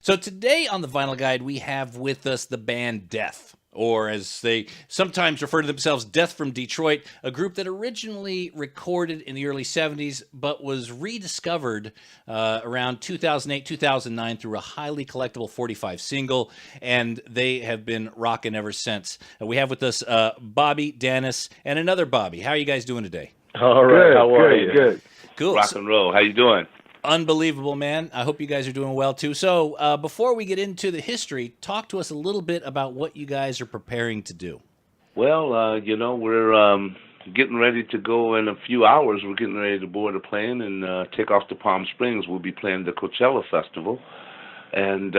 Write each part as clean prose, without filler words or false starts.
So today on the Vinyl Guide, we have with us the band Death, or as they sometimes refer to themselves, Death from Detroit, a group that originally recorded in the early 70s, but was rediscovered around 2008, 2009 through a highly collectible 45 single, and they have been rocking ever since. We have with us Bobby, Dennis, and another Bobby. How are you guys doing today? All right, Good, how are good, you? good. Cool. Rock and roll. How you doing? Unbelievable, man. I hope you guys are doing well, too. So before we get into the history, talk to us a little bit about what you guys are preparing to do. Well, we're getting ready to go in a few hours. We're getting ready to board a plane and take off to Palm Springs. We'll be playing the Coachella Festival, and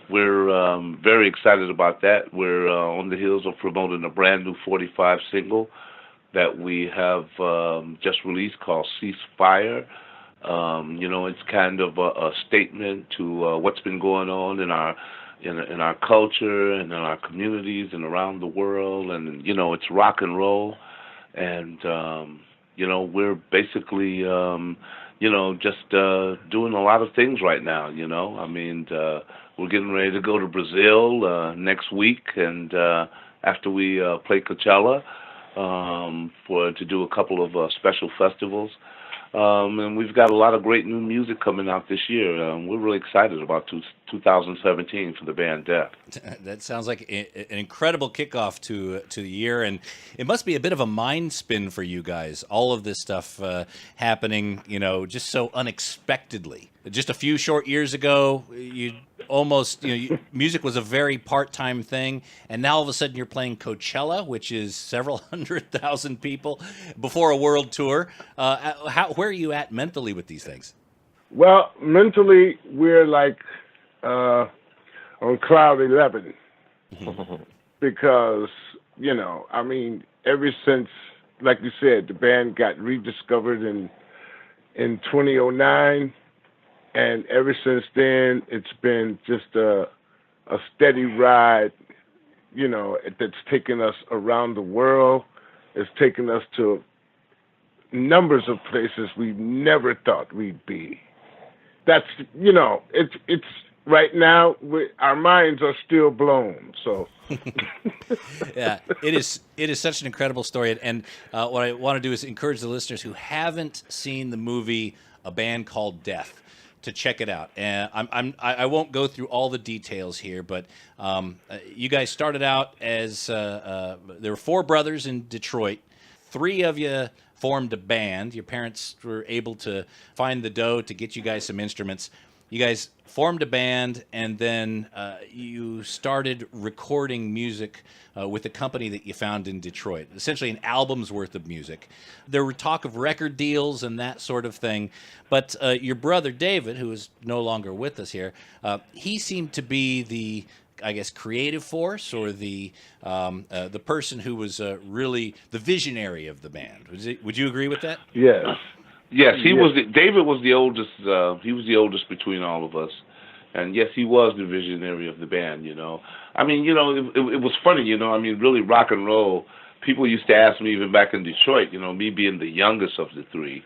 we're very excited about that. We're on the heels of promoting a brand new 45 single that we have just released called Ceasefire. It's kind of a statement to what's been going on in our culture and in our communities and around the world, and it's rock and roll, and we're basically just doing a lot of things right now. We're getting ready to go to Brazil next week, and after we play Coachella, to do a couple of special festivals. And we've got a lot of great new music coming out this year. We're really excited about 2017 for the band Death. That sounds like an incredible kickoff to the year, and it must be a bit of a mind spin for you guys. All of this stuff happening, just so unexpectedly. Just a few short years ago, music was a very part-time thing, and now all of a sudden you're playing Coachella, which is several 100,000 people before a world tour. Where are you at mentally with these things? Well, mentally, we're like on cloud 11 because, ever since, like you said, the band got rediscovered in 2009. And ever since then, it's been just a steady ride, that's taken us around the world. It's taken us to numbers of places we never thought we'd be. That's, it's right now, our minds are still blown, so. Yeah, it is such an incredible story. And what I want to do is encourage the listeners who haven't seen the movie A Band Called Death to check it out. And I won't go through all the details here, but you guys started out as there were four brothers in Detroit. Three of you formed a band. Your parents were able to find the dough to get you guys some instruments. You guys formed a band, and then you started recording music with a company that you found in Detroit, essentially an album's worth of music. There were talk of record deals and that sort of thing, but your brother David, who is no longer with us here, he seemed to be the, I guess, creative force, or the person who was really the visionary of the band. Would you agree with that? Yes. Yes, David was the oldest. He was the oldest between all of us, and yes, he was the visionary of the band. It was funny. Really, rock and roll. People used to ask me, even back in Detroit. Me being the youngest of the three,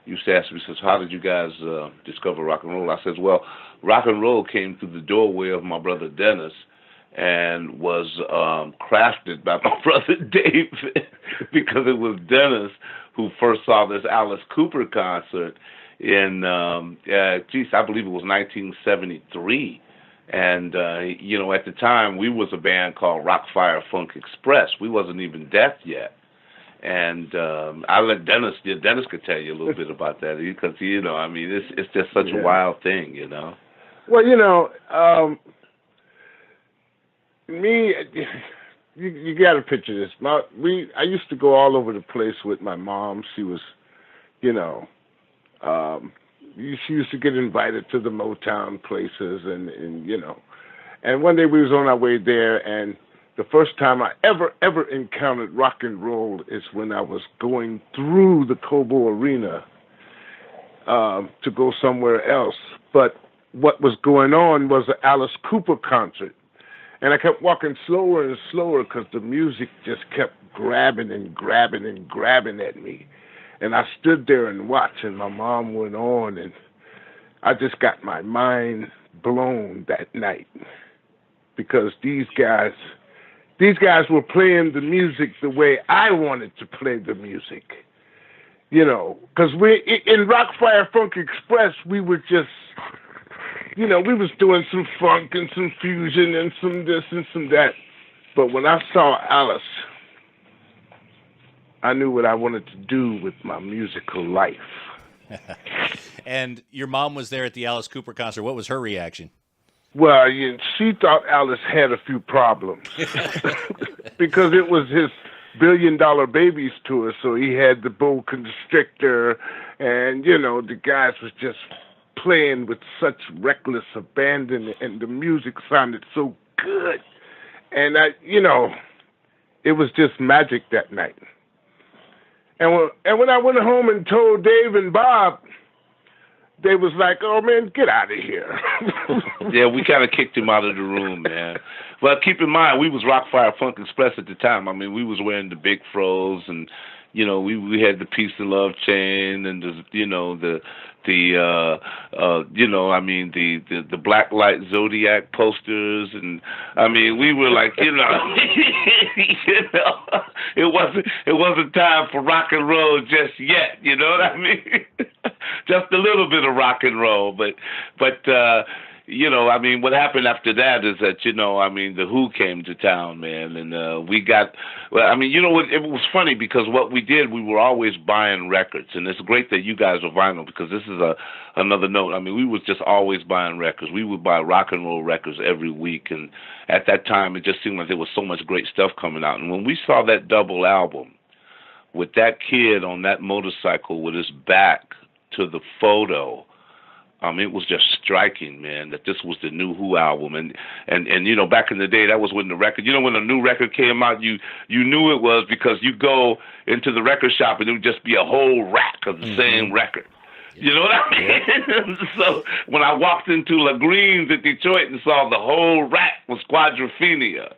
used to ask me, says, "How did you guys discover rock and roll?" I says, "Well, rock and roll came through the doorway of my brother Dennis, and was crafted by my brother David, because it was Dennis who first saw this Alice Cooper concert in, I believe it was 1973. And, at the time, we was a band called Rock Fire Funk Express. We wasn't even Death yet. And I let Dennis could tell you a little bit about that, because, it's just such a wild thing, Well, me, you got to picture this. I used to go all over the place with my mom. She was, she used to get invited to the Motown places, and and one day we was on our way there, and the first time I ever encountered rock and roll is when I was going through the Cobo Arena to go somewhere else. But what was going on was the Alice Cooper concert. And I kept walking slower and slower because the music just kept grabbing and grabbing and grabbing at me. And I stood there and watched, and my mom went on, and I just got my mind blown that night because these guys were playing the music the way I wanted to play the music. You know, because in Rockfire Funk Express, we were just, you know, we was doing some funk and some fusion and some this and some that. But when I saw Alice, I knew what I wanted to do with my musical life. And your mom was there at the Alice Cooper concert. What was her reaction? Well, she thought Alice had a few problems because it was his $1 billion Babies tour, so he had the boa constrictor, and, you know, the guys was just playing with such reckless abandon, and the music sounded so good. And, it was just magic that night. And when I went home and told Dave and Bob, they was like, "Oh man, get out of here." Yeah, we kind of kicked him out of the room, man. Well, keep in mind, we was Rockfire Funk Express at the time. I mean, we was wearing the big fros, and we had the peace and love chain, and the black light zodiac posters, and I mean, we were like, it wasn't time for rock and roll just yet. You know what I mean? Just a little bit of rock and roll, but what happened after that is that, the Who came to town, man, and we got, it was funny because what we did, we were always buying records, and it's great that you guys are vinyl because this is another note. I mean, we was just always buying records. We would buy rock and roll records every week, and at that time, it just seemed like there was so much great stuff coming out, and when we saw that double album with that kid on that motorcycle with his back to the photo, it was just striking, man, that this was the new Who album. And back in the day, that was when the record, when a new record came out, you knew it was because you go into the record shop and it would just be a whole rack of the same record. You know what I mean? Yeah. So when I walked into La Greens at Detroit and saw the whole rack was Quadrophenia,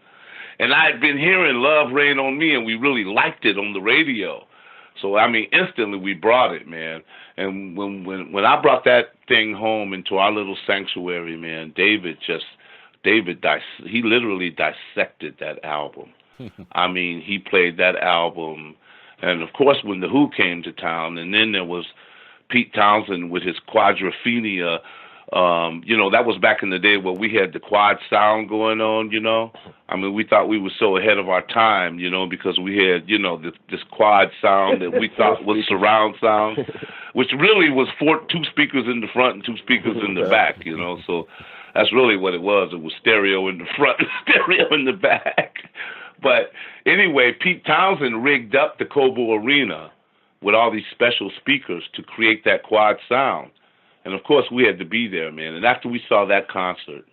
and I had been hearing Love Rain on Me, and we really liked it on the radio. So, instantly we brought it, man. And when I brought that thing home into our little sanctuary, man, David he literally dissected that album. He played that album. And, of course, when the Who came to town, and then there was Pete Townsend with his Quadrophenia. That was back in the day where we had the quad sound going on, we thought we were so ahead of our time, because we had, this quad sound that we thought was surround sound, which really was 2 speakers in the front and 2 speakers in the back, so that's really what it was. It was stereo in the front and stereo in the back. But anyway, Pete Townsend rigged up the Cobo Arena with all these special speakers to create that quad sound. And, of course, we had to be there, man. And after we saw that concert,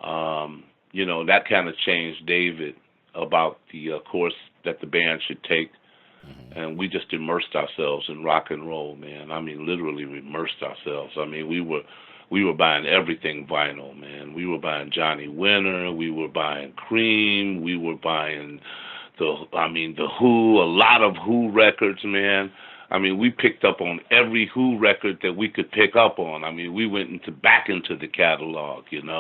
that kind of changed David about the course that the band should take. And we just immersed ourselves in rock and roll, man. Literally immersed ourselves. We were buying everything vinyl, man. We were buying Johnny Winter. We were buying Cream. We were buying the Who, a lot of Who records, man. We picked up on every Who record that we could pick up on. We went back into the catalog, and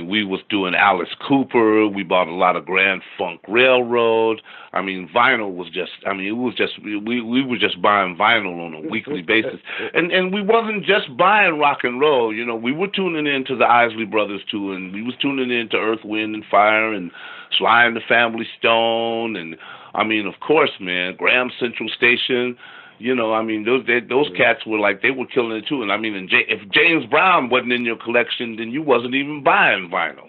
we was doing Alice Cooper. We bought a lot of Grand Funk Railroad. Vinyl was just, we were just buying vinyl on a weekly basis. And we wasn't just buying rock and roll, we were tuning in to the Isley Brothers too, and we was tuning in to Earth, Wind and Fire and Sly and the Family Stone, and of course, man, Graham Central Station, those cats were like, they were killing it too. And if James Brown wasn't in your collection, then you wasn't even buying vinyl.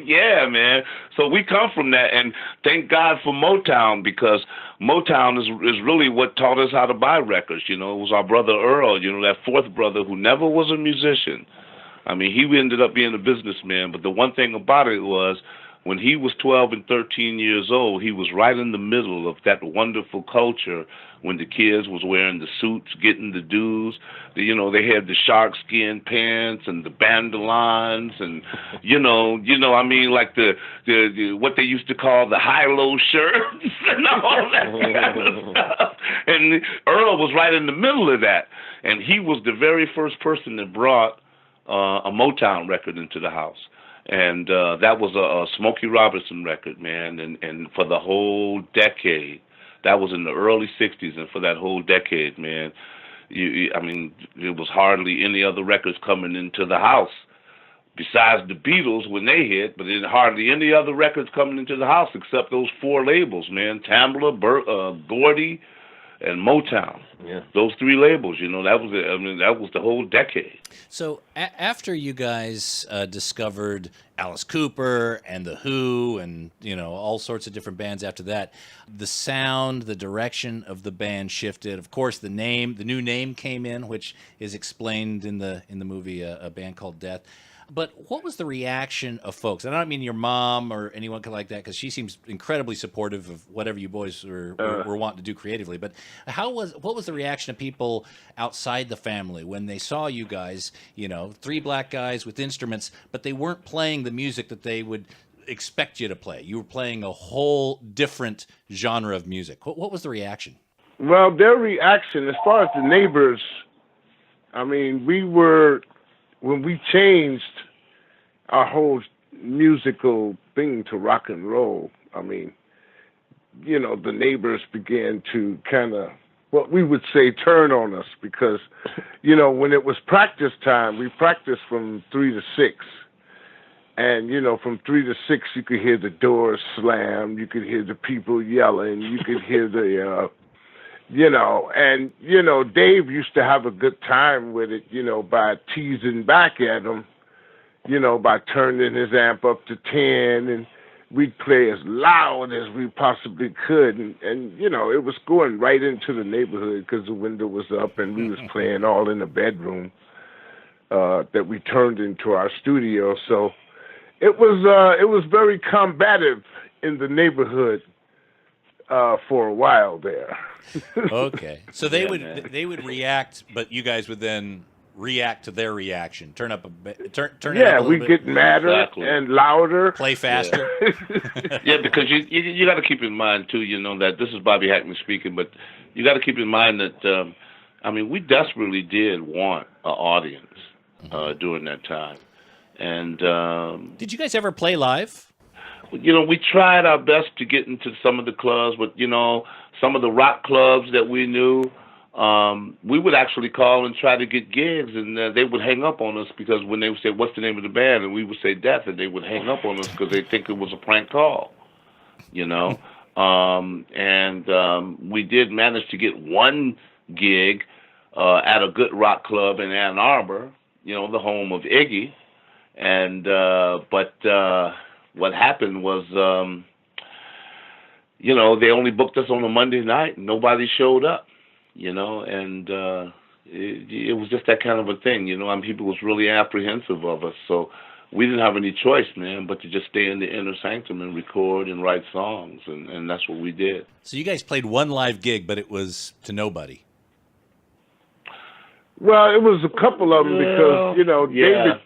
Yeah, man. So we come from that, and thank God for Motown, because Motown is really what taught us how to buy records. It was our brother Earl, that fourth brother who never was a musician. He ended up being a businessman, but the one thing about it was, when he was 12 and 13 years old, he was right in the middle of that wonderful culture when the kids was wearing the suits, getting the dues. You know, they had the shark skin pants and the bandolines and, I mean, like the what they used to call the high-low shirts and all that kind of stuff. And Earl was right in the middle of that. And he was the very first person that brought a Motown record into the house. And that was a Smokey Robinson record, man. And for the whole decade, that was in the early 60s, and for that whole decade, man, I mean, there was hardly any other records coming into the house besides the Beatles when they hit, but then hardly any other records coming into the house except those 4 labels, man, Tambler, Gordy, and Motown. Yeah. Those 3 labels, that was the whole decade. So after you guys discovered Alice Cooper and The Who and, all sorts of different bands after that, the sound, the direction of the band shifted. Of course, the new name came in, which is explained in the movie, A Band Called Death. But what was the reaction of folks? And I don't mean your mom or anyone like that, because she seems incredibly supportive of whatever you boys were wanting to do creatively. But what was the reaction of people outside the family when they saw you guys, 3 black guys with instruments, but they weren't playing the music that they would expect you to play? You were playing a whole different genre of music. What was the reaction? Well, their reaction, as far as the neighbors, I mean, when we changed our whole musical thing to rock and roll, I mean, the neighbors began to kind of, what we would say, turn on us because, when it was practice time, we practiced from 3 to 6. And, from 3 to 6, you could hear the doors slam, you could hear the people yelling, you could hear the, Dave used to have a good time with it, by teasing back at him, by turning his amp up to 10, and we'd play as loud as we possibly could. And it was going right into the neighborhood because the window was up and we was playing all in the bedroom that we turned into our studio. So it was very combative in the neighborhood for a while there. Okay, so they would react, but you guys would then react to their reaction. Turn up a bit. Turn it up a little we bit. get madder and louder. Play faster. Yeah, because you got to keep in mind too, that this is Bobby Hackman speaking, but you got to keep in mind that we desperately did want an audience during that time, and did you guys ever play live? We tried our best to get into some of the clubs, but, some of the rock clubs that we knew, we would actually call and try to get gigs, and they would hang up on us because when they would say, what's the name of the band? And we would say Death, and they would hang up on us because they think it was a prank call, we did manage to get one gig at a good rock club in Ann Arbor, the home of Iggy, and what happened was, they only booked us on a Monday night and nobody showed up, and it was just that kind of a thing, people was really apprehensive of us. So we didn't have any choice, man, but to just stay in the inner sanctum and record and write songs, and that's what we did. So you guys played one live gig, but it was to nobody. Well, it was a couple of them because, David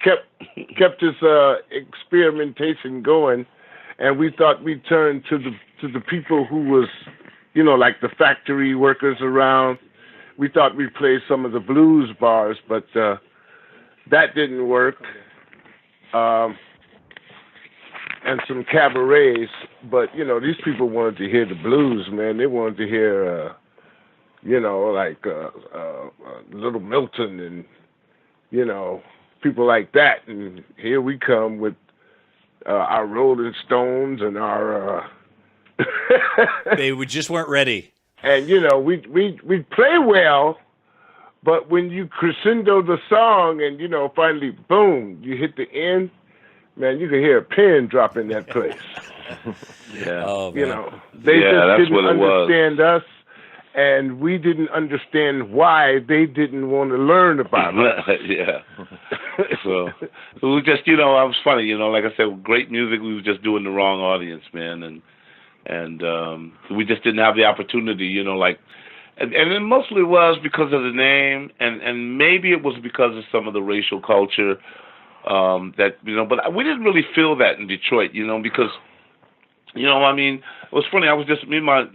kept his experimentation going, and we thought we'd turn to the people who was, like the factory workers around. We thought we'd play some of the blues bars, but that didn't work. And some cabarets, but, these people wanted to hear the blues, man. They wanted to hear... Little Milton and, people like that. And here we come with our Rolling Stones and our... They just weren't ready. And, we'd play well, but when you crescendo the song and, finally, boom, you hit the end, man, you could hear a pin drop in that place. Yeah. Oh, they just that's didn't what it understand us. And we didn't understand why they didn't want to learn about it. Yeah. So it was just, I was funny, like I said, great music. We were just doing the wrong audience, man, and we just didn't have the opportunity, and it mostly was because of the name, and maybe it was because of some of the racial culture that, but we didn't really feel that in Detroit, because, it was funny. I was just, me and my,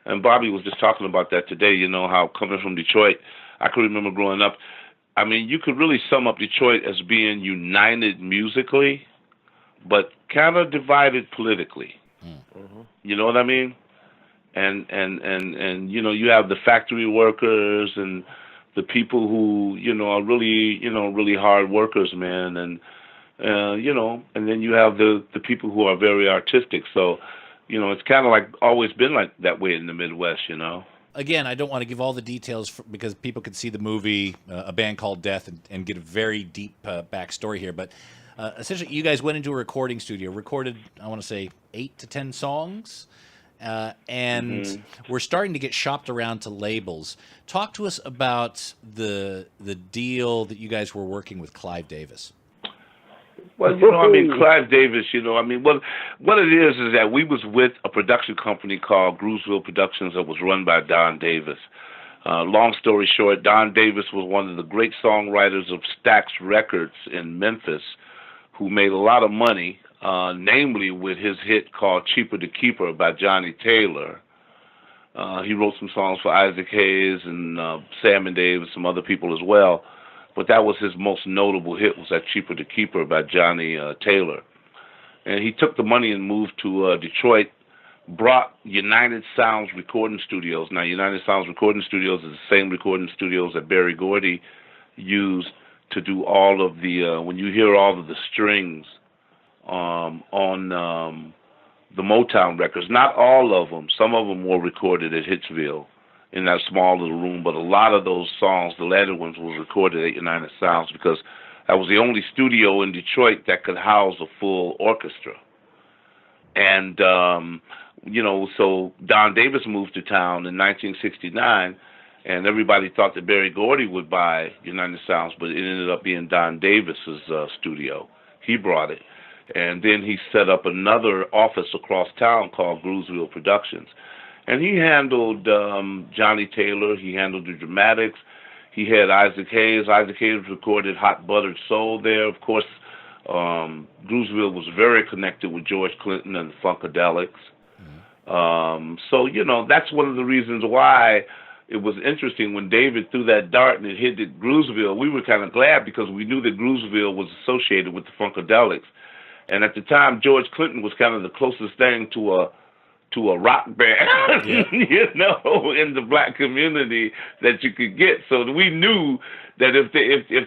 and Bobby was just talking about that today, how coming from Detroit, I can remember growing up, you could really sum up Detroit as being united musically, but kind of divided politically. Mm-hmm. You know what I mean? And you have the factory workers and the people who are really really hard workers, man, and and then you have the people who are very artistic. So it's kind of like always been like that way in the Midwest, Again, I don't want to give all the details because people could see the movie, A Band Called Death, and get a very deep backstory here. But essentially, you guys went into a recording studio, recorded, I want to say, 8 to 10 songs, and we're starting to get shopped around to labels. Talk to us about the deal that you guys were working with Clive Davis. Well, Clive Davis, what it is that we was with a production company called Groovesville Productions that was run by Don Davis. Long story short, Don Davis was one of the great songwriters of Stax Records in Memphis, who made a lot of money, namely with his hit called Cheaper to Keeper by Johnny Taylor. He wrote some songs for Isaac Hayes and Sam and Dave and some other people as well. But that was his most notable hit, was that Cheaper to Keeper by Johnny Taylor. And he took the money and moved to Detroit, brought United Sounds Recording Studios. Now, United Sounds Recording Studios is the same recording studios that Berry Gordy used to do all of the, when you hear all of the strings on the Motown records, not all of them, some of them were recorded at Hitsville in that small little room, but a lot of those songs, the latter ones, was recorded at United Sounds because that was the only studio in Detroit that could house a full orchestra. And, so Don Davis moved to town in 1969, and everybody thought that Berry Gordy would buy United Sounds, but it ended up being Don Davis's studio. He brought it. And then he set up another office across town called Groovesville Productions. And he handled Johnny Taylor. He handled the dramatics. He had Isaac Hayes. Isaac Hayes recorded Hot Buttered Soul there. Of course, Groovesville was very connected with George Clinton and the Funkadelics. So, that's one of the reasons why it was interesting when David threw that dart and it hit at Groovesville. We were kind of glad because we knew that Groovesville was associated with the Funkadelics. And at the time, George Clinton was kind of the closest thing to a rock band, in the black community that you could get. So we knew that if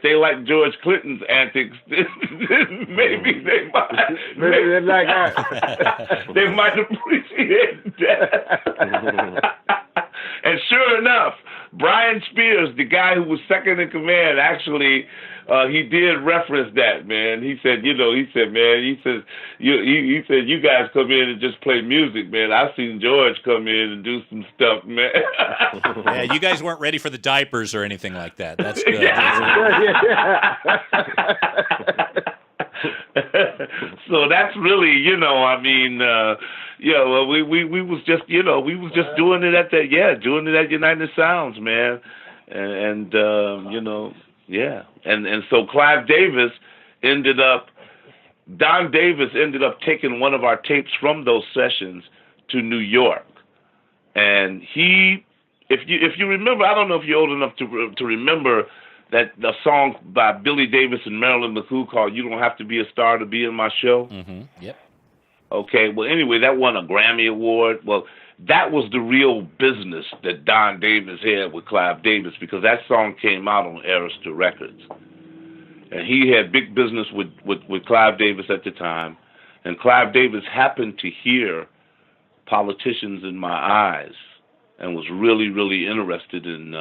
they liked George Clinton's antics, maybe they might they might appreciate that. And sure enough, Brian Spears, the guy who was second in command, actually, he did reference that, man. He said, you guys come in and just play music, man. I've seen George come in and do some stuff, man. Yeah, you guys weren't ready for the diapers or anything like that. That's good. So that's really, we was just, doing it doing it at United Sounds, man. And so Clive Davis Don Davis ended up taking one of our tapes from those sessions to New York. And if you remember, I don't know if you're old enough to remember that the song by Billy Davis and Marilyn McCoo called "You Don't Have to Be a Star to Be in My Show." Mm-hmm. Yep. Okay. Well, anyway, that won a Grammy Award. Well, that was the real business that Don Davis had with Clive Davis because that song came out on Arista Records. And he had big business with Clive Davis at the time. And Clive Davis happened to hear Politicians in My Eyes and was really, really interested in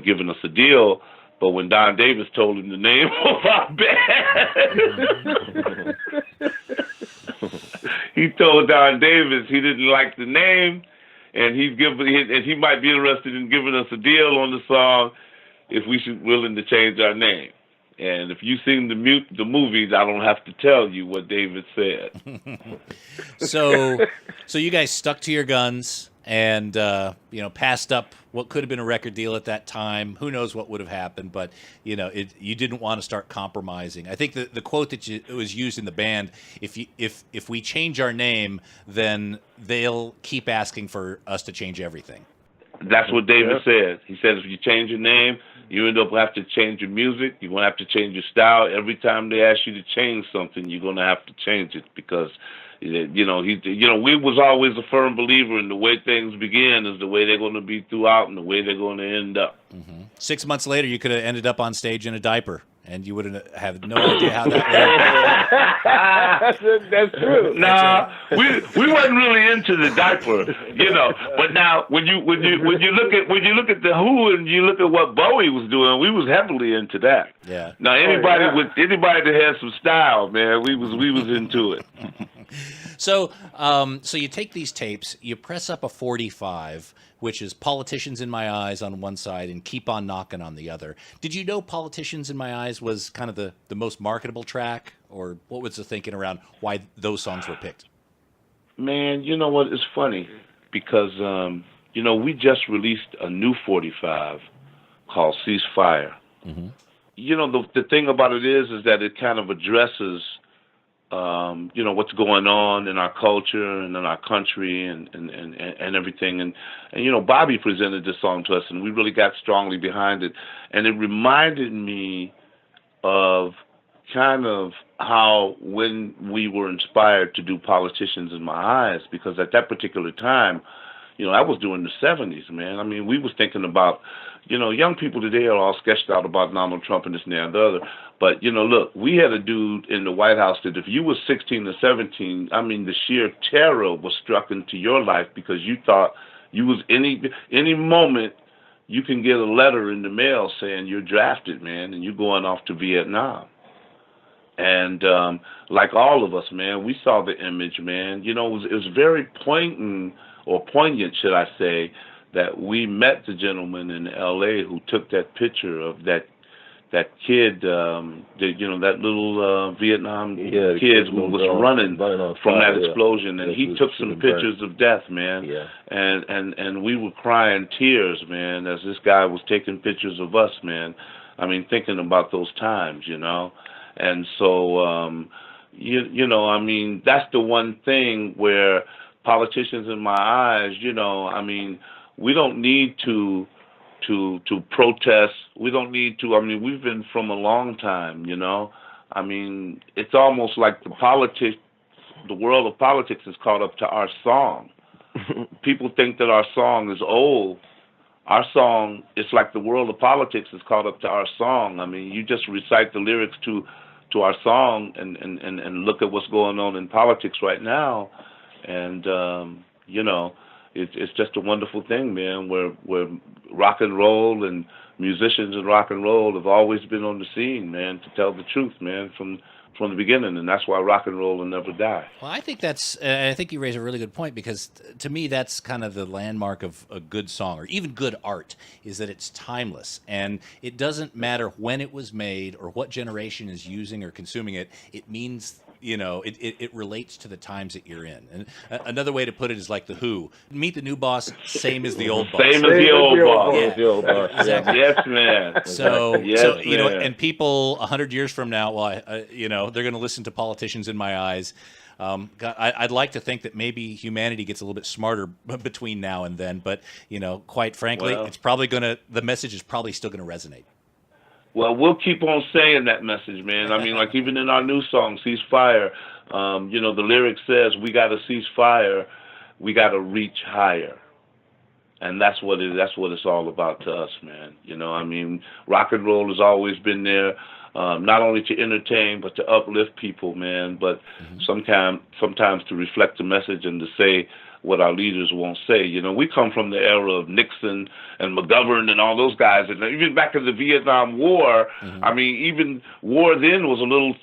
giving us a deal. But when Don Davis told him the name of our band, he told Don Davis he didn't like the name, and he might be interested in giving us a deal on the song if we should willing to change our name. And if you've seen the movies, I don't have to tell you what David said. So you guys stuck to your guns and passed up what could have been a record deal at that time. Who knows what would have happened, but you didn't want to start compromising. I think the quote that was used in the band: if we change our name, then they'll keep asking for us to change everything. That's what David said. He said if you change your name, you end up have to change your music. You're gonna have to change your style. Every time they ask you to change something, you're gonna have to change it because, we was always a firm believer in the way things begin is the way they're gonna be throughout and the way they're gonna end up. Mm-hmm. 6 months later, you could have ended up on stage in a diaper, and you wouldn't have no idea how that worked. That's true. Nah, we wasn't really into the diaper, But now when you look at the Who and you look at what Bowie was doing, we was heavily into that. Yeah. Now anybody that had some style, man, we was into it. So you take these tapes, you press up a 45, which is Politicians in My Eyes on one side and Keep on Knocking on the other. Did you know Politicians in My Eyes was kind of the most marketable track, or what was the thinking around why those songs were picked? Man, you know what? It's funny because, we just released a new 45 called Ceasefire. Mm-hmm. The thing about it is that it kind of addresses what's going on in our culture and in our country and everything. And Bobby presented this song to us, and we really got strongly behind it. And it reminded me of kind of how when we were inspired to do Politicians in My Eyes, because at that particular time, I was doing the 70s, man. I mean, we was thinking about, young people today are all sketched out about Donald Trump and this and that and the other. But, look, we had a dude in the White House that if you were 16 or 17, I mean, the sheer terror was struck into your life because you thought you was any moment you can get a letter in the mail saying you're drafted, man, and you're going off to Vietnam. And like all of us, man, we saw the image, man. It was very poignant, should I say, that we met the gentleman in L.A. who took that picture of that kid, that little Vietnam kid who was running from that explosion, and he took some pictures of death, man. Yeah. And we were crying tears, man, as this guy was taking pictures of us, man. I mean, thinking about those times, And so, I mean, that's the one thing where Politicians in My Eyes, I mean, we don't need to protest. We don't need to. I mean, we've been from a long time, I mean, it's almost like the world of politics is caught up to our song. People think that our song is old. Our song, it's like the world of politics is caught up to our song. I mean, you just recite the lyrics to our song and look at what's going on in politics right now, and it's just a wonderful thing, man. Where rock and roll and musicians in rock and roll have always been on the scene, man, to tell the truth, man, from the beginning, and that's why rock and roll will never die. Well, I think I think you raise a really good point, because to me that's kind of the landmark of a good song, or even good art, is that it's timeless, and it doesn't matter when it was made or what generation is using or consuming it. It means, it relates to the times that you're in. And another way to put it is like the Who. Meet the new boss, same as the old boss. Same as the old boss. Yeah. The old boss. Exactly. Yes, man. So, yes, man. and people 100 years from now, they're going to listen to Politicians in My Eyes. I'd like to think that maybe humanity gets a little bit smarter between now and then, but quite frankly, it's probably the message is probably still going to resonate. Well, we'll keep on saying that message, man. I mean, like even in our new song, Ceasefire, the lyric says, we got to cease fire, we got to reach higher. And that's what it's all about to us, man. I mean, rock and roll has always been there, not only to entertain, but to uplift people, man, but sometimes to reflect the message and to say what our leaders won't say. We come from the era of Nixon and McGovern and all those guys, and even back in the Vietnam War, I mean, even war then was a little,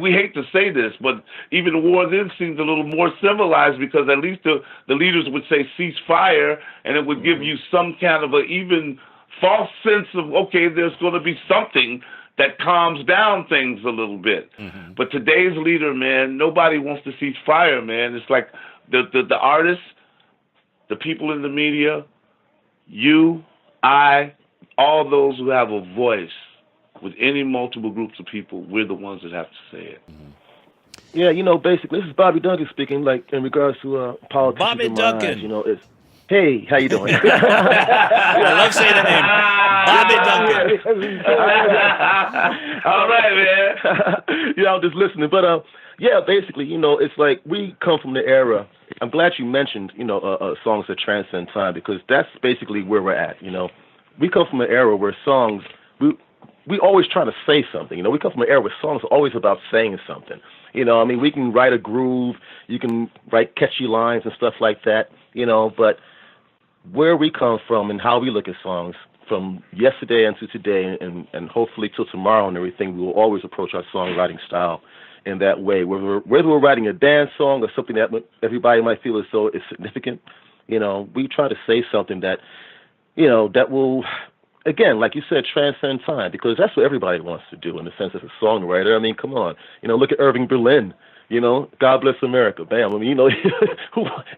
we hate to say this, but even war then seemed a little more civilized, because at least the leaders would say ceasefire, and it would give you some kind of a even false sense of, okay, there's going to be something that calms down things a little bit. Mm-hmm. But today's leader, man, nobody wants to see fire, man. It's like the artists, the people in the media, you, I, all those who have a voice with any multiple groups of people, we're the ones that have to say it. Mm-hmm. Yeah, basically, this is Bobby Duncan speaking, like, in regards to politics. Bobby Duncan. Eyes, it's, hey, how you doing? I love saying the name. Bobby Duncan. All right, man. I'm just listening. But, yeah, basically, it's like we come from the era. I'm glad you mentioned, songs that transcend time, because that's basically where we're at, We come from an era where songs, we always try to say something. We come from an era where songs are always about saying something. We can write a groove, you can write catchy lines and stuff like that, but where we come from and how we look at songs from yesterday and to today and hopefully till tomorrow and everything, we will always approach our songwriting style in that way. Whether we're writing a dance song or something that everybody might feel as though it's significant, we try to say something that, that will, again, like you said, transcend time, because that's what everybody wants to do in the sense of a songwriter. I mean, come on. Look at Irving Berlin, God Bless America, bam. I mean,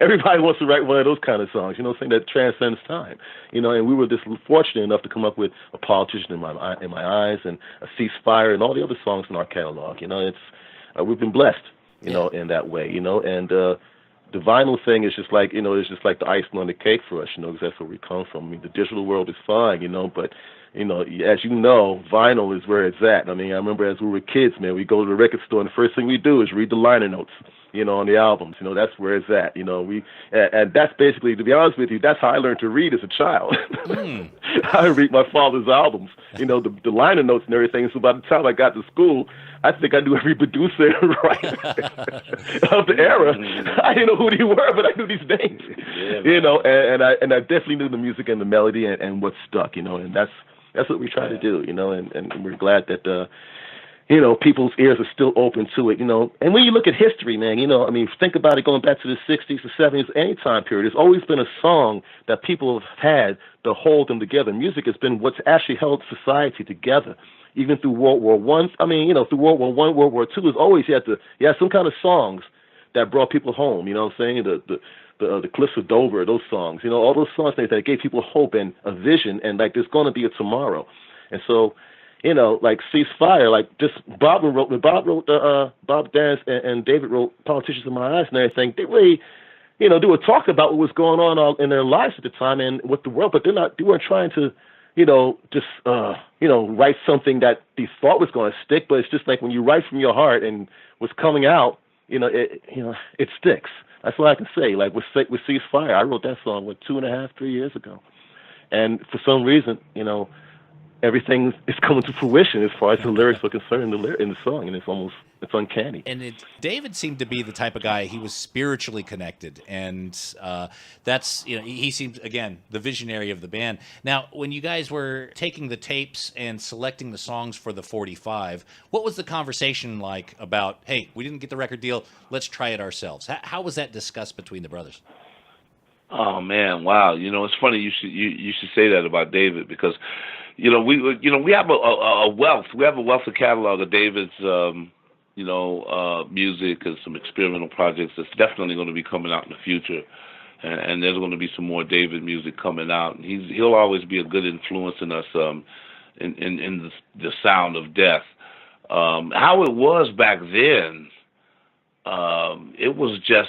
everybody wants to write one of those kind of songs, saying that transcends time, and we were just fortunate enough to come up with A Politician in My Eyes and A Ceasefire and all the other songs in our catalog. It's we've been blessed, in that way, and the vinyl thing is just like, it's just like the icing on the cake for us, because that's where we come from. I mean, the digital world is fine, but, as you know, vinyl is where it's at. I mean, I remember as we were kids, man, we go to the record store and the first thing we do is read the liner notes, on the albums. That's where it's at. And that's basically, to be honest with you, that's how I learned to read as a child. I read my father's albums, the liner notes and everything. So by the time I got to school, I think I knew every producer and writer of the era. I didn't know who they were, but I knew these names. Yeah, and I definitely knew the music and the melody and what stuck, and that's what we try to do, and we're glad that people's ears are still open to it, And when you look at history, man, think about it going back to the 60s, the 70s, any time period. There's always been a song that people have had to hold them together. Music has been what's actually held society together. Even through World War One, through World War One, World War Two, is always you had some kind of songs that brought people home. You know what I'm saying? The Cliffs of Dover, those songs. All those songs that gave people hope and a vision, and like there's going to be a tomorrow. And so, like Ceasefire, like just Bob Dance and David wrote Politicians in My Eyes and everything. They really, they were talking about what was going on in their lives at the time and with the world, but they weren't trying to. Write something that they thought was going to stick, but it's just like when you write from your heart and what's coming out, it sticks. That's what I can say. Like with Ceasefire, I wrote that song 2.5, 3 years ago, and for some reason, everything is coming to fruition as far as the lyrics are concerned in the song, and it's uncanny. And David seemed to be the type of guy, he was spiritually connected, and that's, he seems, again, the visionary of the band. Now, when you guys were taking the tapes and selecting the songs for the 45, what was the conversation like about, hey, we didn't get the record deal, let's try it ourselves? How was that discussed between the brothers? Oh man, wow! It's funny you should say that about David, because we have a wealth. We have a wealth of catalog of David's music and some experimental projects that's definitely going to be coming out in the future, and there's going to be some more David music coming out. And he'll always be a good influence in us in the sound of death. How it was back then, it was just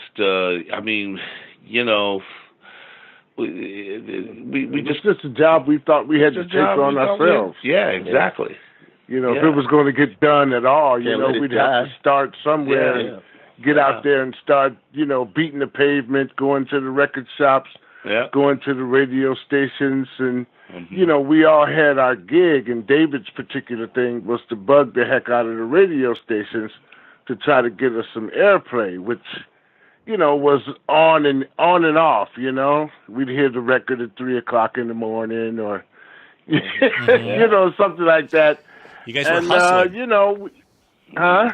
we just a job we thought we had to take on ourselves. Yeah, exactly. If it was going to get done at all, we'd have to start somewhere and get out there and start, beating the pavement, going to the record shops, going to the radio stations, and we all had our gig. And David's particular thing was to bug the heck out of the radio stations to try to get us some airplay, which was on and off. We'd hear the record at 3:00 in the morning, or something like that. You guys were hustling.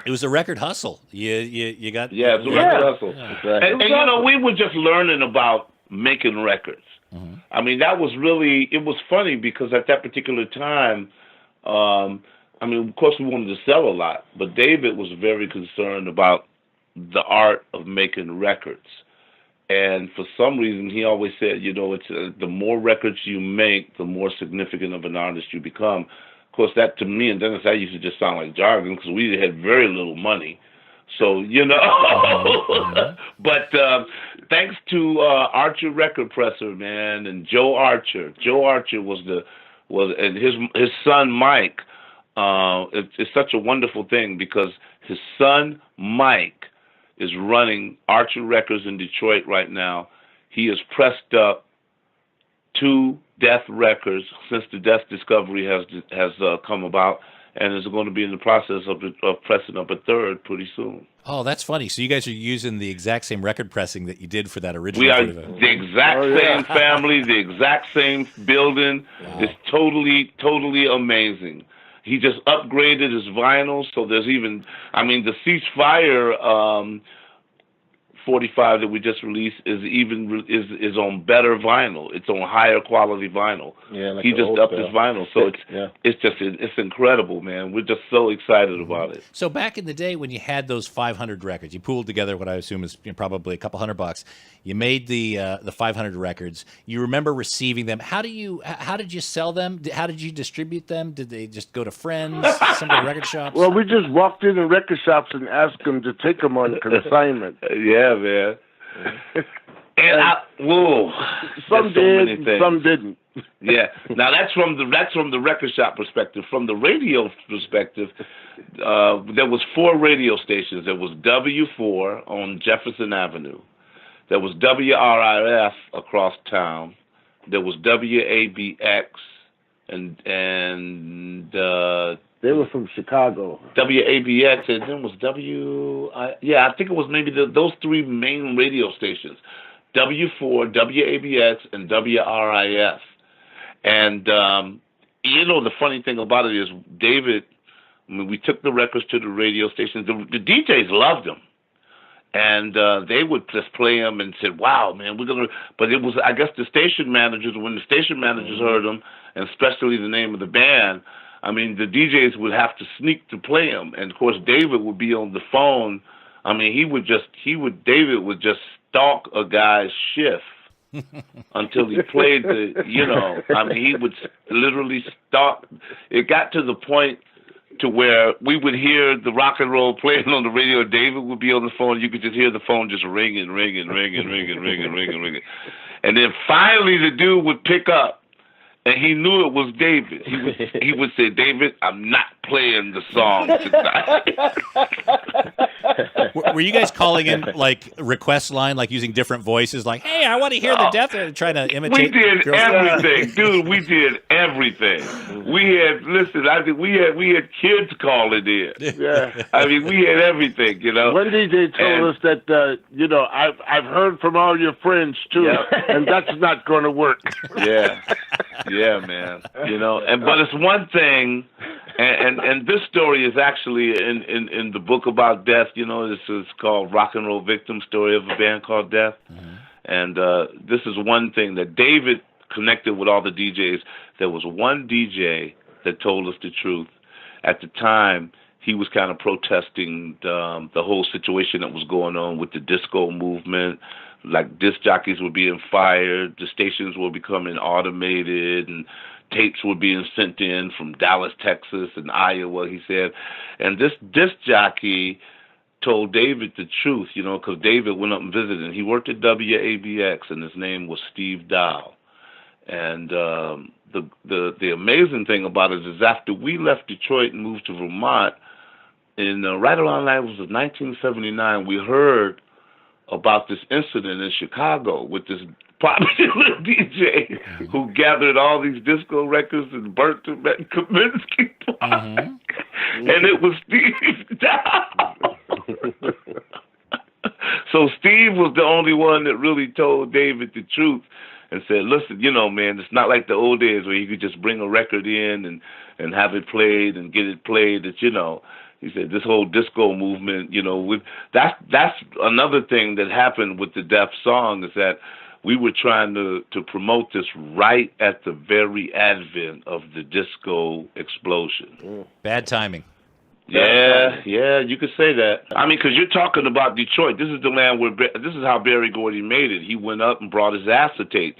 It was a record hustle. You got it was a record hustle. Yeah. And we were just learning about making records. Mm-hmm. I mean, that was really, it was funny because at that particular time, I mean, of course, we wanted to sell a lot, but David was very concerned about the art of making records. And for some reason, he always said, you know, it's the more records you make, the more significant of an artist you become. Of course, that to me and Dennis, that used to just sound like jargon because we had very little money. So, you know, but thanks to Archer Record Presser, man, and Joe Archer. Joe Archer and his son Mike. It's such a wonderful thing because his son Mike is running Archer Records in Detroit right now. He has pressed up 2 Death records since the Death Discovery has come about, and is going to be in the process of pressing up a 3rd pretty soon. Oh, that's funny. So you guys are using the exact same record pressing that you did for that original. We are the exact same family, the exact same building. Wow. It's totally amazing. He just upgraded his vinyl, so there's even, I mean, the Ceasefire 45 that we just released is on better vinyl. It's on higher quality vinyl. Yeah, like he just upped stuff. his vinyl, so it's incredible, man. We're just so excited about it. So back in the day when you had those 500 records, you pooled together what I assume is probably a couple $100. You made the 500 records. You remember receiving them. How did you sell them? How did you distribute them? Did they just go to friends, some of the record shops? Well, we just walked in the record shops and asked them to take them on consignment. Yeah, man. And some did, some didn't. Yeah. Now that's from the record shop perspective. From the radio perspective, there was 4 radio stations. There was W4 on Jefferson Avenue. There was WRIF across town. There was WABX, and they were from Chicago. WABX, and then was I think it was maybe those 3 main radio stations, W4, WABX, and WRIF. And, you know, the funny thing about it is David, I mean, we took the records to the radio stations. The DJs loved them. And they would just play them and said, wow, man, we're going to... But it was, I guess, the station managers, when the station managers heard them, and especially the name of the band, I mean, the DJs would have to sneak to play them. And, of course, David would be on the phone. I mean, David would just stalk a guy's shift until he played I mean, he would literally stalk. It got to the point to where we would hear the rock and roll playing on the radio. David would be on the phone. You could just hear the phone just ringing. And then finally the dude would pick up, and he knew it was David. He would say, David, I'm not playing the song tonight. Were you guys calling in like request line, like using different voices, like, hey, I want to hear the Death, trying to imitate? We did everything, dude. We did everything. We had we had kids calling in. Yeah, I mean, we had everything, you know. One DJ told us that I've heard from all your friends too, and that's not going to work. Yeah, man. You know, but it's one thing, and this story is actually in the book about Death. You know, this is called Rock and Roll Victim Story of a Band Called Death. Mm-hmm. And this is one thing that David connected with all the DJs. There was one DJ that told us the truth. At the time, he was kind of protesting the whole situation that was going on with the disco movement. Like disc jockeys were being fired, the stations were becoming automated, and tapes were being sent in from Dallas, Texas, and Iowa, he said. And this disc jockey told David the truth, you know, because David went up and visited, and he worked at WABX, and his name was Steve Dow. And the amazing thing about it is after we left Detroit and moved to Vermont, in right around that was 1979, we heard about this incident in Chicago with this popular DJ who gathered all these disco records and burnt them at Kaminsky Park. Mm-hmm. And it was Steve Dow. So Steve was the only one that really told David the truth and said, listen, you know, man, it's not like the old days where you could just bring a record in and have it played and get it played. That, you know, he said this whole disco movement, you know, that's another thing that happened with the Deaf song is that we were trying to promote this right at the very advent of the disco explosion. Bad timing. Yeah, you could say that. I mean, because you're talking about Detroit. This is the land where this is how Berry Gordy made it. He went up and brought his acetates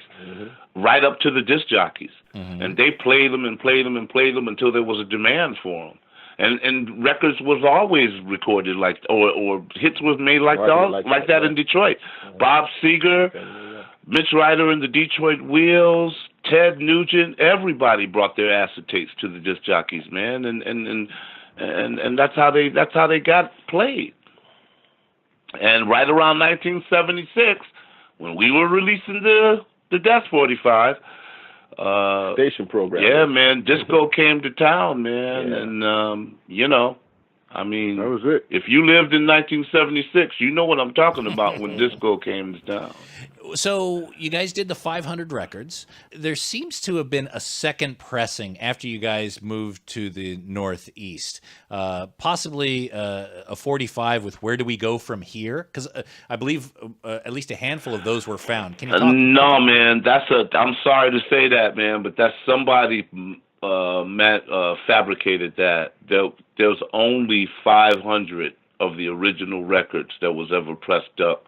right up to the disc jockeys, and they played them and played them and played them until there was a demand for them. And records was always recorded like, or hits was made like that in Detroit. Bob Seger, Mitch Ryder and the Detroit Wheels, Ted Nugent, everybody brought their acetates to the disc jockeys, man, and that's how they got played. And right around 1976, when we were releasing the Death 45, station program. Yeah, man, disco came to town, man, and I mean, that was it. If you lived in 1976, you know what I'm talking about when disco came to town. So you guys did the 500 records. There seems to have been a second pressing after you guys moved to the Northeast, possibly a 45 with Where Do We Go From Here? Because I believe at least a handful of those were found. Can you talk? No, man, I'm sorry to say that, man, but that's somebody fabricated that. There's only 500 of the original records that was ever pressed up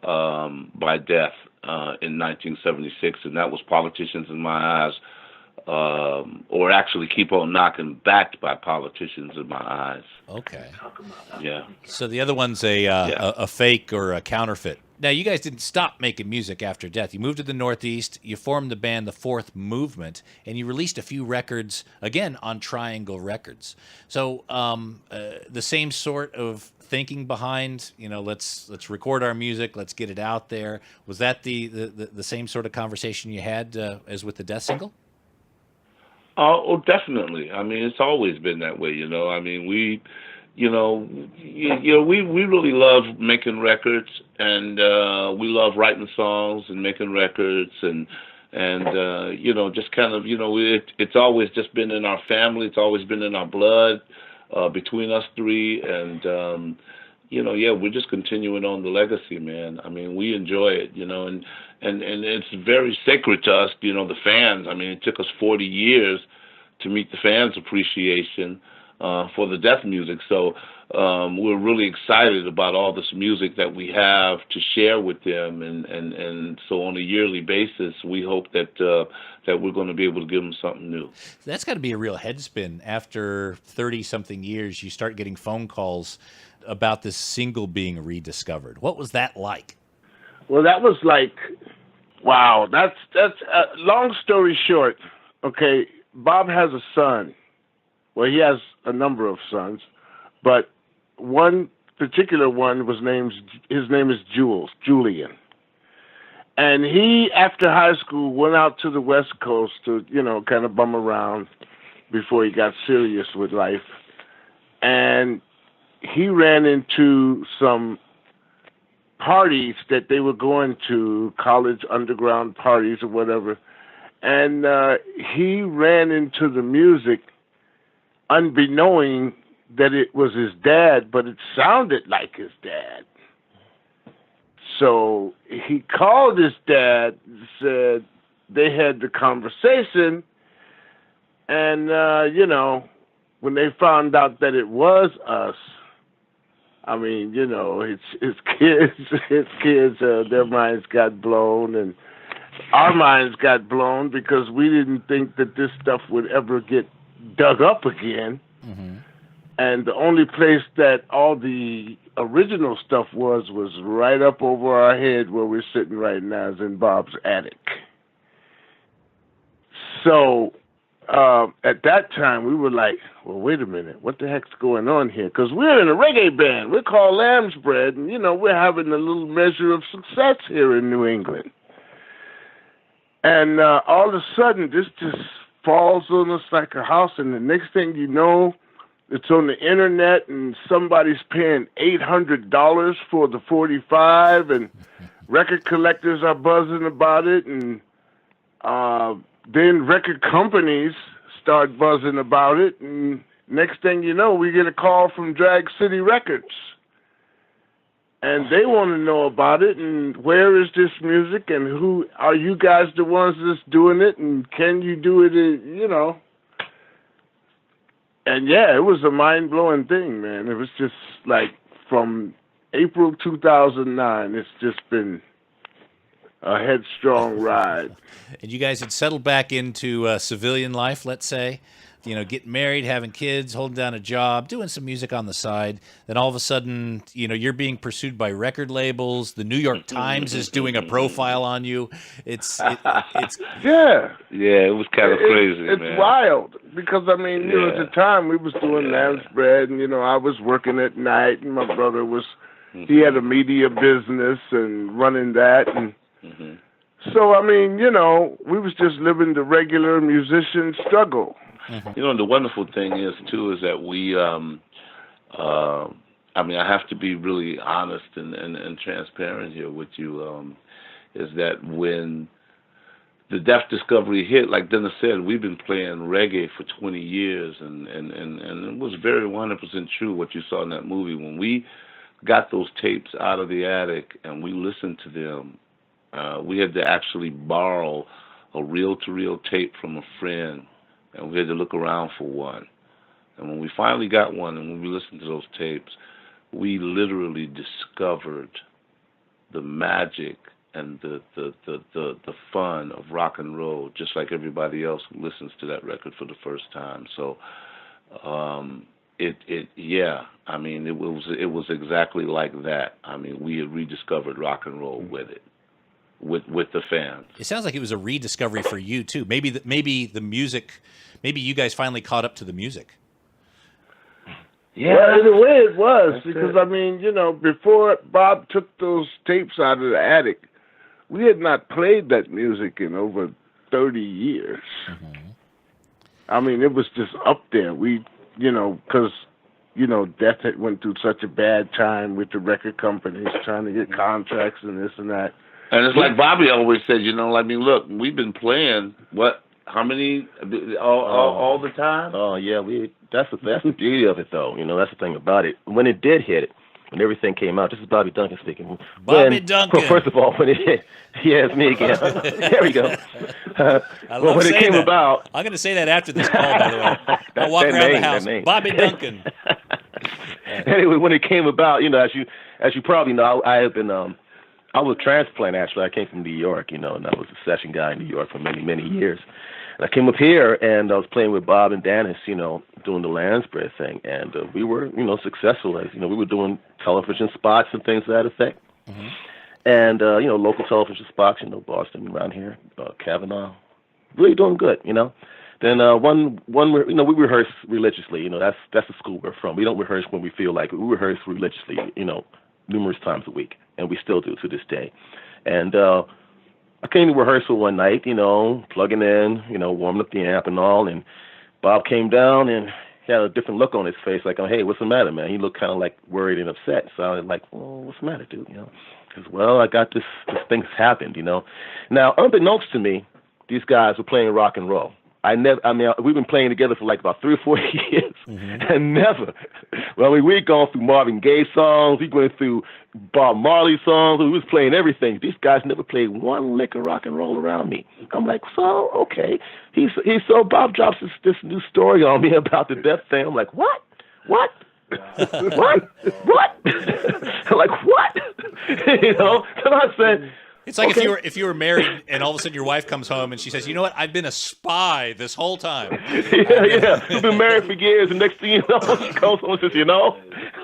by Death in 1976, and that was Politicians in My Eyes, or actually Keep on Knocking, backed by Politicians in My Eyes. Okay. Yeah. So the other one's a fake or a counterfeit. Now, you guys didn't stop making music after Death. You moved to the Northeast, you formed the band The Fourth Movement, and you released a few records, again, on Triangle Records. So the same sort of thinking behind, let's record our music, let's get it out there. Was that the same sort of conversation you had as with the Death single? Oh, definitely. I mean, it's always been that way, I mean, we really love making records, and we love writing songs and making records, and just kind of, it's always just been in our family. It's always been in our blood between us three, and we're just continuing on the legacy, man. I mean, we enjoy it, and it's very sacred to us, the fans. I mean, it took us 40 years to meet the fans' appreciation for the Death music. So we're really excited about all this music that we have to share with them, and so on a yearly basis, we hope that we're going to be able to give them something new. That's got to be a real headspin. After 30-something years, you start getting phone calls about this single being rediscovered. What was that like? Well, that was like, wow. That's long story short. Okay, Bob has a son. Well, he has a number of sons, but one particular one his name is Julian. And he, after high school, went out to the West Coast to, kind of bum around before he got serious with life. And he ran into some parties that they were going to, college underground parties or whatever. And he ran into the music unbeknowing that it was his dad, but it sounded like his dad. So he called his dad, said they had the conversation, and, when they found out that it was us, I mean, his kids, their minds got blown, and our minds got blown because we didn't think that this stuff would ever get dug up again. Mm-hmm. And the only place that all the original stuff was right up over our head where we're sitting right now, is in Bob's attic. So at that time, we were like, well, wait a minute, what the heck's going on here? Because we're in a reggae band. We're called Lamb's Bread, and, we're having a little measure of success here in New England. And all of a sudden, this just falls on us like a house, and the next thing you know, it's on the internet, and somebody's paying $800 for the 45, and record collectors are buzzing about it, and then record companies start buzzing about it, and next thing you know, we get a call from Drag City Records. and they want to know about it, and where is this music, and who are you guys the ones that's doing it, and can you do it, And yeah, it was a mind-blowing thing, man. It was just like from April 2009, it's just been a headstrong ride. And you guys had settled back into civilian life, let's say, getting married, having kids, holding down a job, doing some music on the side. Then all of a sudden, you're being pursued by record labels. The New York Times is doing a profile on you. It's yeah, it was kind of crazy. It's man. wild because at the time we was doing lamb's bread, and I was working at night, and my brother was he had a media business and running that, and so we was just living the regular musician struggle. The wonderful thing is too is that we I have to be really honest and transparent here with you, is that when the Deaf Discovery hit, like Dennis said, we've been playing reggae for 20 years, and it was very 100% true what you saw in that movie. When we got those tapes out of the attic and we listened to them, we had to actually borrow a reel-to-reel tape from a friend, and we had to look around for one. And when we finally got one, and when we listened to those tapes, we literally discovered the magic and the fun of rock and roll, just like everybody else who listens to that record for the first time. So, it was exactly like that. We had rediscovered rock and roll with it, with the fans. It sounds like it was a rediscovery for you too. Maybe the music. Maybe you guys finally caught up to the music. Yeah, well, in a way it was. Because, before Bob took those tapes out of the attic, we had not played that music in over 30 years. It was just up there. We, because, Death had went through such a bad time with the record companies trying to get contracts and this and that. And it's like Bobby always said, look, we've been playing, how many, all the time? Oh, yeah, that's the beauty of it, though. That's the thing about it. When it did hit, when everything came out, this is Bobby Duncan speaking. Bobby Duncan. Well, first of all, when it hit, yeah, it's me again. There we go. When it came about, I'm going to say that after this call, by the way. I'll walk around the house. Bobby Duncan. Anyway, when it came about, as you probably know, I have been, I was a transplant, actually. I came from New York, and I was a session guy in New York for many, many years. And I came up here, and I was playing with Bob and Dennis, doing the Lansbury thing. And we were, successful. We were doing television spots and things to that effect. And, local television spots, Boston, around here, Kavanaugh. Really doing good, Then we rehearse religiously. That's the school we're from. We don't rehearse when we feel like it. We rehearse religiously, numerous times a week. And we still do to this day. And I came to rehearsal one night, plugging in, warming up the amp and all, and Bob came down and he had a different look on his face, like, hey, what's the matter, man? He looked kind of like worried and upset. So I was like, well, what's the matter, dude? Because, well, I got this thing's happened, Now, unbeknownst to me, these guys were playing rock and roll. We've been playing together for like about 3 or 4 years, and never. We'd gone through Marvin Gaye songs, we went through Bob Marley songs, we was playing everything. These guys never played one lick of rock and roll around me. I'm like, so okay. So Bob drops this new story on me about the death thing. I'm like, what? What? What? I'm like, what? So I said. It's like if you were married and all of a sudden your wife comes home and she says, "You know what? I've been a spy this whole time." Yeah. We've been married for years, and next thing you know, she comes home and says,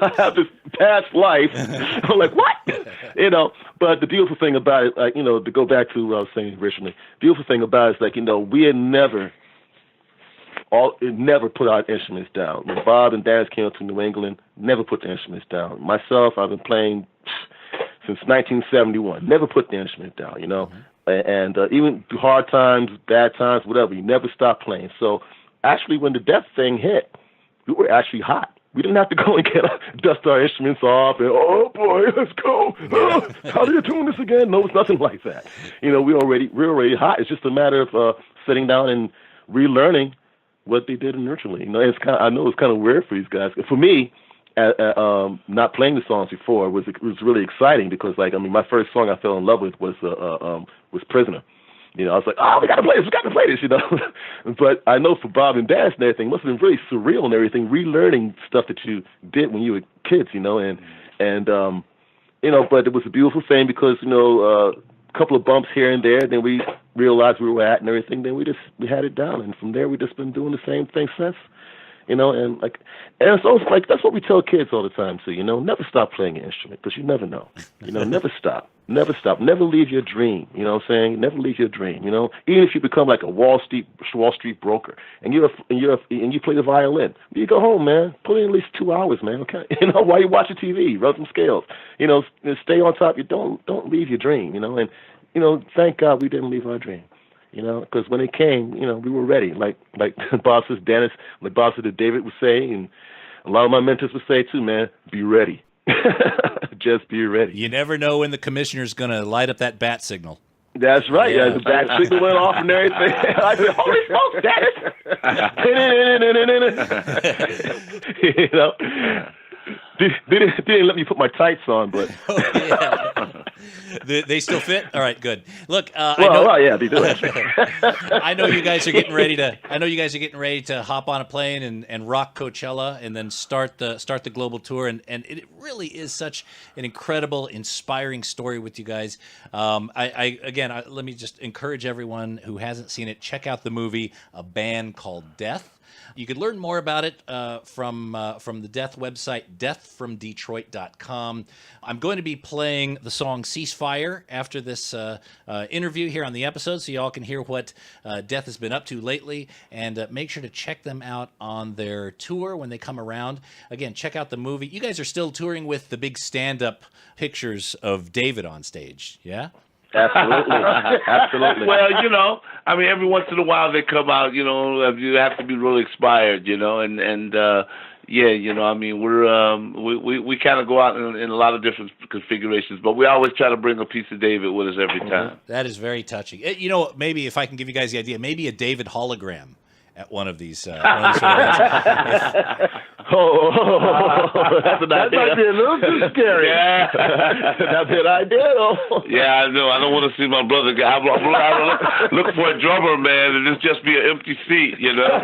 I have this past life. I'm like, what? But the beautiful thing about it, to go back to what I was saying originally, the beautiful thing about it is, like, we had never put our instruments down. When Bob and Dennis came up to New England, never put the instruments down. Myself, I've been playing since 1971, never put the instrument down, and even through hard times, bad times, whatever, you never stop playing. So actually, when the death thing hit, we were actually hot. We didn't have to go and dust our instruments off and, oh boy, let's go. Oh, how do you tune this again? No, it's nothing like that. We're already hot. It's just a matter of sitting down and relearning what they did originally. I know it's kind of weird for these guys. For me, not playing the songs before was really exciting because, like, I mean, my first song I fell in love with was Prisoner. You know, I was like, oh, we got to play this, you know. But I know for Bob and Dash and everything, it must have been really surreal and everything, relearning stuff that you did when you were kids, you know, and you know, but it was a beautiful thing because, you know, a couple of bumps here and there, then we realized where we were at and everything, then we had it down, and from there we just been doing the same thing since. You know, and so it's like that's what we tell kids all the time too. You know, never stop playing an instrument because you never know. You know, never stop, never leave your dream. You know what I'm saying? Never leave your dream. You know, even if you become like a Wall Street broker and you play the violin, you go home, man. Put in at least 2 hours, man. Okay, you know, while you watching TV, rub some scales. You know, stay on top. You don't leave your dream. You know, and you know, thank God we didn't leave our dream. You know, because when it came, you know, we were ready. Like Bob says, Dennis, like Bob said that David was saying, and a lot of my mentors would say too, man, be ready. Just be ready. You never know when the commissioner's going to light up that bat signal. That's right. Yeah, the bat signal went off and everything. I said, holy smokes, Dennis! You know, they didn't let me put my tights on, but. Oh, yeah. They still fit? All right, good. Look, yeah, they do. I know you guys are getting ready to hop on a plane and rock Coachella and then start the global tour, and it really is such an incredible, inspiring story with you guys. Let me just encourage everyone who hasn't seen it, check out the movie A Band Called Death. You could learn more about it from the Death website, deathfromdetroit.com. I'm going to be playing the song Ceasefire after this interview here on the episode, so y'all can hear what Death has been up to lately, and make sure to check them out on their tour when they come around. Again, check out the movie. You guys are still touring with the big stand-up pictures of David on stage, yeah? Absolutely. Absolutely. Well, you know, I mean, every once in a while they come out, you know, you have to be really inspired, you know, and yeah, you know, I mean, we kind of go out in a lot of different configurations, but we always try to bring a piece of David with us every time. That is very touching. You know, maybe if I can give you guys the idea, maybe a David hologram at one of these events. That's an idea. That might be a little too scary. Yeah. That's an idea. Yeah, I know. I don't want to see my brother. I look for a drummer, man, and it's just be an empty seat, you know?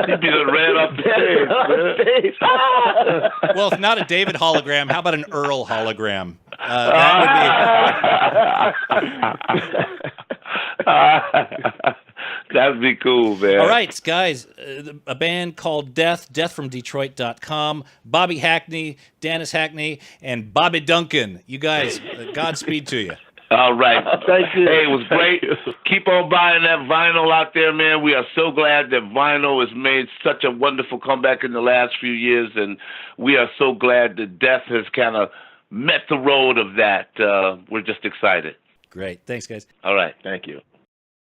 He'd be the ran off the stage. Well, if not a David hologram, how about an Earl hologram? That would be... That'd be cool, man. All right, guys, a band called Death, deathfromdetroit.com. Bobby Hackney, Dennis Hackney, and Bobby Duncan. You guys, Godspeed to you. All right. Thank you. Hey, it was great. Keep on buying that vinyl out there, man. We are so glad that vinyl has made such a wonderful comeback in the last few years, and we are so glad that Death has kind of met the road of that. We're just excited. Great. Thanks, guys. All right. Thank you.